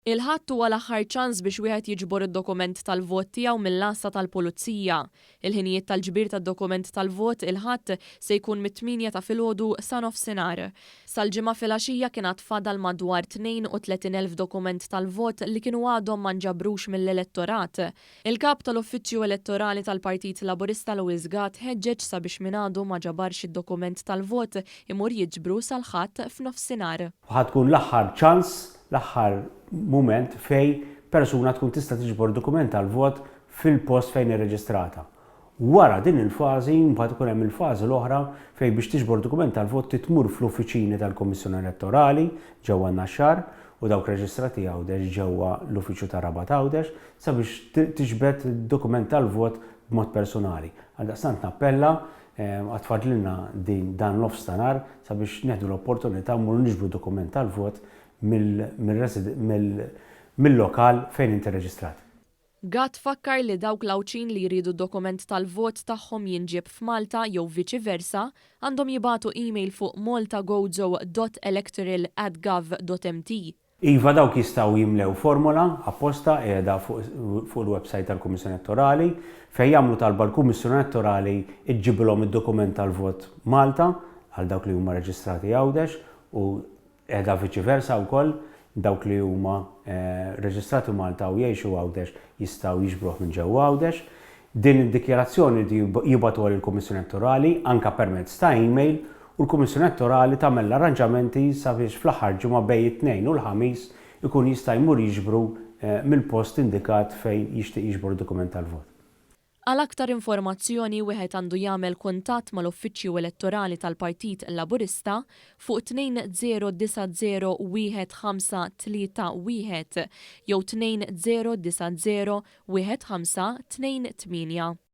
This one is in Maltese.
Il-ħadd huwa l-aħħar ċans biex wieħed jiġbor id-dokument tal-vot tiegħu mill-asta tal-pulizija. Il-ħinijiet tal-ġbir tad-dokument tal-vot il-ħadd se jkun mit-8 ta' filgħodu sa nofsinhar. Sal-ġimgħa filgħaxija kien tfadal madwar 32,000 dokument tal-vot li kienu għadhom ma nġabrux mill-elettorat. Il-kap tal-Uffiċċju Elettorali tal-Partit Laburista Lewis Gatt ħeġġeġ sabiex min għadu ma ġabarx id-dokument tal-vot imur jiġbru sal-ħadd f'nofsinhar. Ħatkun l-aħħar ċans, l-aħħar moment fej persuna tkun tista' tiġbor dokument tal-vot fil-post fejn irreġistrata. Wara din il-fażi mbagħad ikun hemm il-fażi l-oħra fejn biex tiġbor dokument tal-vot titmur fl-uffiċini tal-Kummissjoni Elettorali ġewwa n-Naxxar u dawk reġistrati Għawdex ġewwa l-Uffiċċju ta' Rabat Għawdex sabiex tiġbed dokument tal-vot b'mod personali. Għaldaqstant nappella għatfadlilna dan l-ofstanar sabiex neħdu l-opportunità mmur niġbru dokument tal-vot mill-lokal fejn inti reġistrat. Gatt fakkar li dawk l-awċin li jridu dokument tal-vot tagħhom jinġieb f'Malta jew viċi versa għandhom jibagħtu email fuq maltagozo.electoral@gov.mt. Iva dawk jistgħu jimlew formola apposta qiegħda fuq il-website tal-Kummissjoni Elettorali fejn jagħmlu talba l-Kummissjoni Elettorali iġġibilhom id-dokument tal-vot Malta għal dawk li huma reġistrati Għawdex u qiegħda viċi versa wkoll dawk li huma reġistrati Malta u jgħixu Għawdex jistgħu jiġbruh minn ġewwa Għawdex. Din id-dikjarazzjoni jibgħatuha lill-Kummissjoni Elettorali anke permezz ta' email u l-Kummissjoni Elettorali tagħmel l-arranġamenti sabiex fl-aħħar ġimgħa bejn it-Tnejn u l-Ħamis ikun jista' jmur jiġbru mill-post indikat fejn jixtieq jiġbor dokument tal-vot. Għal aktar informazzjoni wieħed għandu jagħmel kuntatt mal-Uffiċċju Elettorali tal-Partit Laburista fuq 20901531 jew 20901528.